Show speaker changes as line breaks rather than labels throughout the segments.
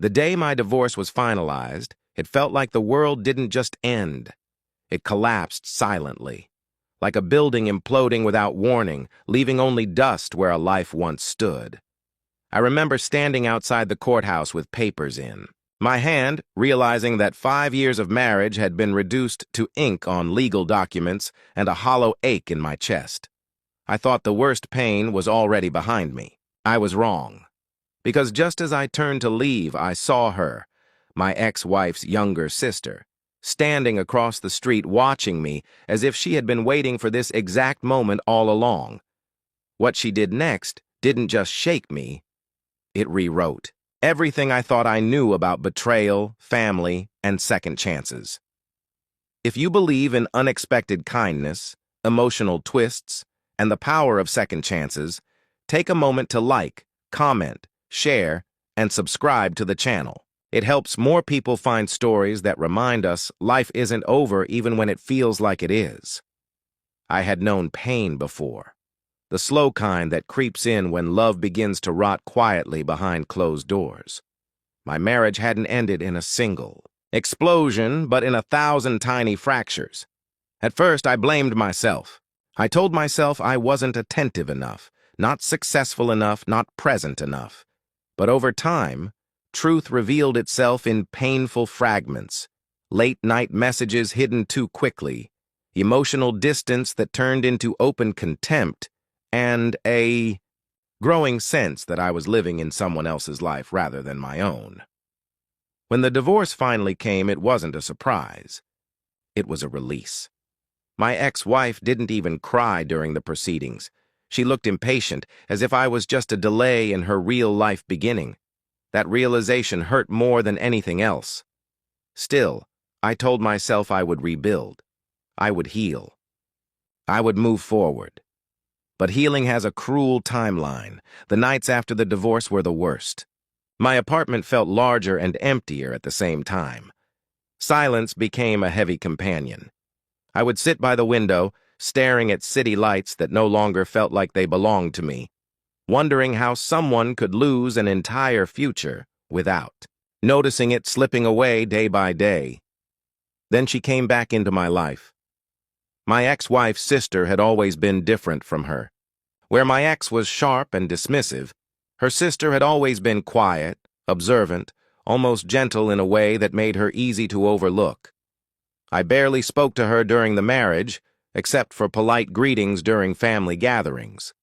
The day my divorce was finalized, it felt like the world didn't just end. It collapsed silently, like a building imploding without warning, leaving only dust where a life once stood. I remember standing outside the courthouse with papers in my hand, realizing that 5 years of marriage had been reduced to ink on legal documents and a hollow ache in my chest. I thought the worst pain was already behind me. I was wrong. Because just as I turned to leave, I saw her, my ex-wife's younger sister, standing across the street watching me as if she had been waiting for this exact moment all along. What she did next didn't just shake me, it rewrote everything I thought I knew about betrayal, family, and second chances. If you believe in unexpected kindness, emotional twists, and the power of second chances, take a moment to like, comment, share, and subscribe to the channel. It helps more people find stories that remind us life isn't over even when it feels like it is. I had known pain before, the slow kind that creeps in when love begins to rot quietly behind closed doors. My marriage hadn't ended in a single explosion, but in 1,000 tiny fractures. At first, I blamed myself. I told myself I wasn't attentive enough, not successful enough, not present enough. But over time, truth revealed itself in painful fragments, late-night messages hidden too quickly, emotional distance that turned into open contempt, and a growing sense that I was living in someone else's life rather than my own. When the divorce finally came, it wasn't a surprise. It was a release. My ex-wife didn't even cry during the proceedings. She looked impatient, as if I was just a delay in her real-life beginning. That realization hurt more than anything else. Still, I told myself I would rebuild. I would heal. I would move forward. But healing has a cruel timeline. The nights after the divorce were the worst. My apartment felt larger and emptier at the same time. Silence became a heavy companion. I would sit by the window, staring at city lights that no longer felt like they belonged to me, wondering how someone could lose an entire future without, noticing it slipping away day by day. Then she came back into my life. My ex-wife's sister had always been different from her. Where my ex was sharp and dismissive, her sister had always been quiet, observant, almost gentle in a way that made her easy to overlook. I barely spoke to her during the marriage, except for polite greetings during family gatherings.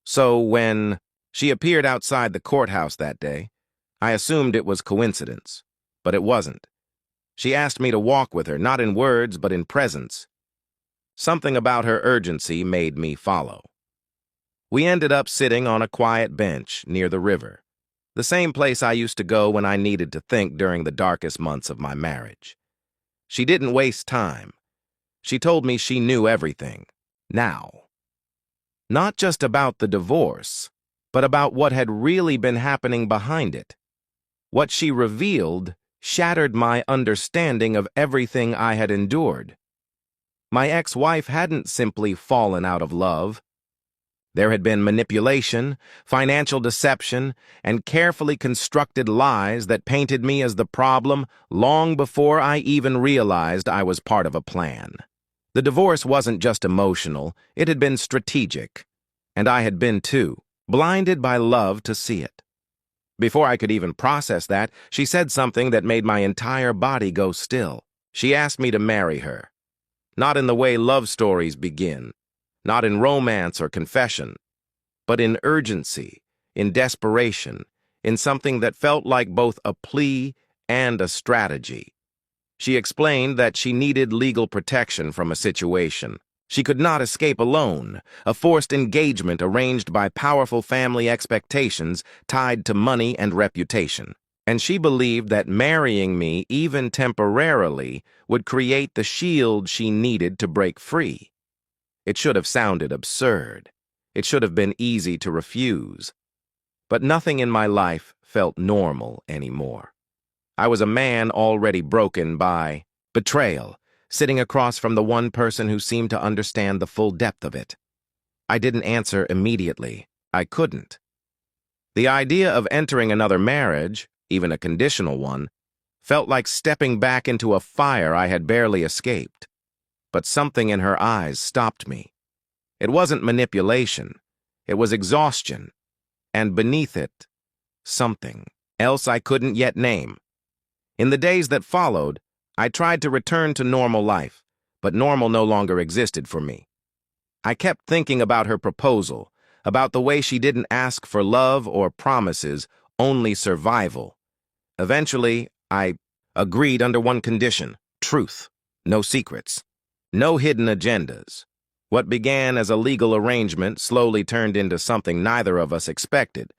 So when she appeared outside the courthouse that day, I assumed it was coincidence, but it wasn't. She asked me to walk with her, not in words, but in presence. Something about her urgency made me follow. We ended up sitting on a quiet bench near the river, the same place I used to go when I needed to think during the darkest months of my marriage. She didn't waste time. She told me she knew everything, now. Not just about the divorce, but about what had really been happening behind it. What she revealed shattered my understanding of everything I had endured. My ex-wife hadn't simply fallen out of love. There had been manipulation, financial deception, and carefully constructed lies that painted me as the problem long before I even realized I was part of a plan. The divorce wasn't just emotional, it had been strategic. And I had been too, blinded by love to see it. Before I could even process that, she said something that made my entire body go still. She asked me to marry her. Not in the way love stories begin, not in romance or confession, but in urgency, in desperation, in something that felt like both a plea and a strategy. She explained that she needed legal protection from a situation. She could not escape alone, a forced engagement arranged by powerful family expectations tied to money and reputation. And she believed that marrying me, even temporarily, would create the shield she needed to break free. It should have sounded absurd. It should have been easy to refuse. But nothing in my life felt normal anymore. I was a man already broken by betrayal, sitting across from the one person who seemed to understand the full depth of it. I didn't answer immediately. I couldn't. The idea of entering another marriage, even a conditional one, felt like stepping back into a fire I had barely escaped. But something in her eyes stopped me. It wasn't manipulation. It was exhaustion. And beneath it, something else I couldn't yet name. In the days that followed, I tried to return to normal life, but normal no longer existed for me. I kept thinking about her proposal, about the way she didn't ask for love or promises, only survival. Eventually, I agreed under one condition: truth, no secrets, no hidden agendas. What began as a legal arrangement slowly turned into something neither of us expected.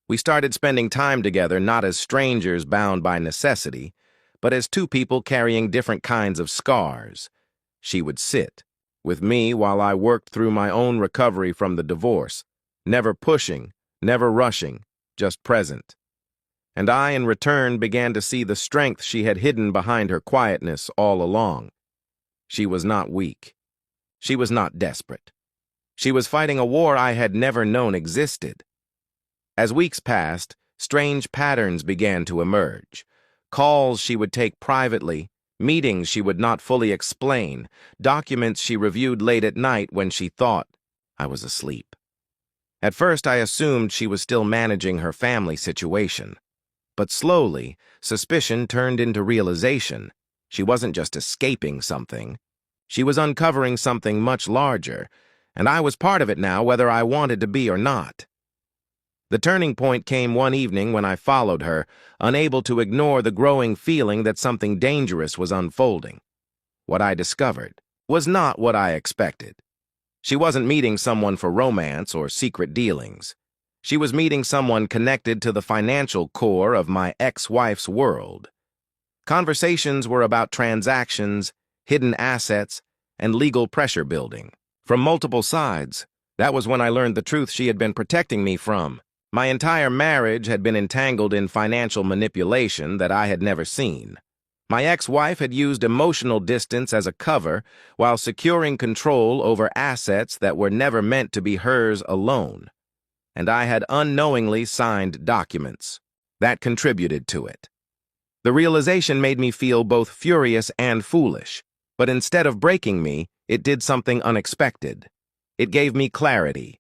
We started spending time together not as strangers bound by necessity, but as two people carrying different kinds of scars. She would sit with me while I worked through my own recovery from the divorce, never pushing, never rushing, just present. And I, in return, began to see the strength she had hidden behind her quietness all along. She was not weak. She was not desperate. She was fighting a war I had never known existed. As weeks passed, strange patterns began to emerge. Calls she would take privately, meetings she would not fully explain, documents she reviewed late at night when she thought I was asleep. At first, I assumed she was still managing her family situation. But slowly, suspicion turned into realization. She wasn't just escaping something. She was uncovering something much larger, and I was part of it now, whether I wanted to be or not. The turning point came one evening when I followed her, unable to ignore the growing feeling that something dangerous was unfolding. What I discovered was not what I expected. She wasn't meeting someone for romance or secret dealings. She was meeting someone connected to the financial core of my ex-wife's world. Conversations were about transactions, hidden assets, and legal pressure building. From multiple sides, that was when I learned the truth she had been protecting me from. My entire marriage had been entangled in financial manipulation that I had never seen. My ex-wife had used emotional distance as a cover while securing control over assets that were never meant to be hers alone. And I had unknowingly signed documents that contributed to it. The realization made me feel both furious and foolish, but instead of breaking me, it did something unexpected. It gave me clarity.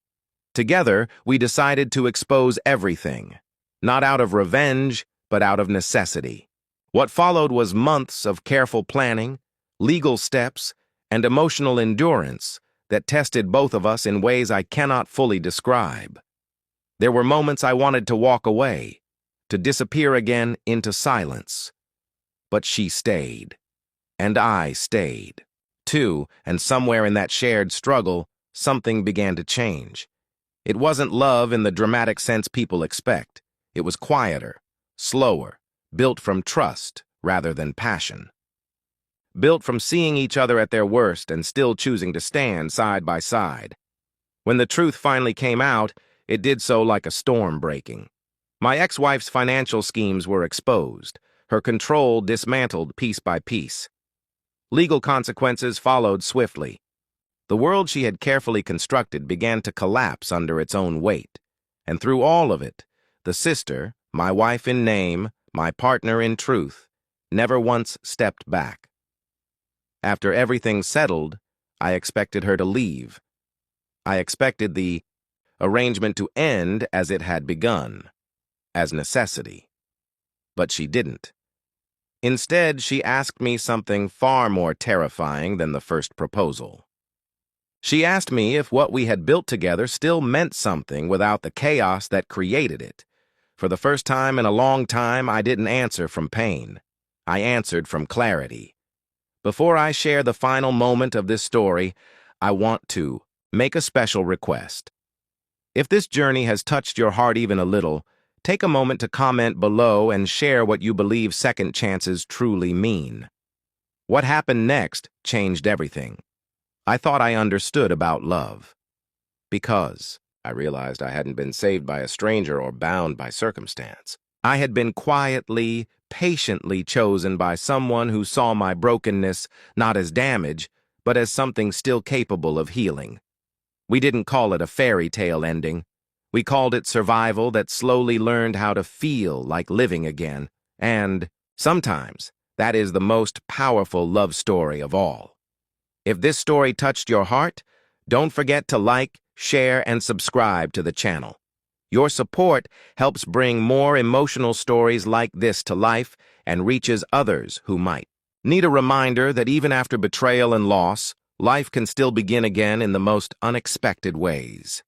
Together, we decided to expose everything, not out of revenge, but out of necessity. What followed was months of careful planning, legal steps, and emotional endurance that tested both of us in ways I cannot fully describe. There were moments I wanted to walk away, to disappear again into silence. But she stayed, and I stayed, too, and somewhere in that shared struggle, something began to change. It wasn't love in the dramatic sense people expect. It was quieter, slower, built from trust rather than passion. Built from seeing each other at their worst and still choosing to stand side by side. When the truth finally came out, it did so like a storm breaking. My ex-wife's financial schemes were exposed, her control dismantled piece by piece. Legal consequences followed swiftly. The world she had carefully constructed began to collapse under its own weight. And through all of it, the sister, my wife in name, my partner in truth, never once stepped back. After everything settled, I expected her to leave. I expected the arrangement to end as it had begun, as necessity. But she didn't. Instead, she asked me something far more terrifying than the first proposal. She asked me if what we had built together still meant something without the chaos that created it. For the first time in a long time, I didn't answer from pain. I answered from clarity. Before I share the final moment of this story, I want to make a special request. If this journey has touched your heart even a little, take a moment to comment below and share what you believe second chances truly mean. What happened next changed everything. I thought I understood about love. Because I realized I hadn't been saved by a stranger or bound by circumstance. I had been quietly, patiently chosen by someone who saw my brokenness not as damage, but as something still capable of healing. We didn't call it a fairy tale ending. We called it survival that slowly learned how to feel like living again. And sometimes that is the most powerful love story of all. If this story touched your heart, don't forget to like, share, and subscribe to the channel. Your support helps bring more emotional stories like this to life and reaches others who might. Need a reminder that even after betrayal and loss, life can still begin again in the most unexpected ways.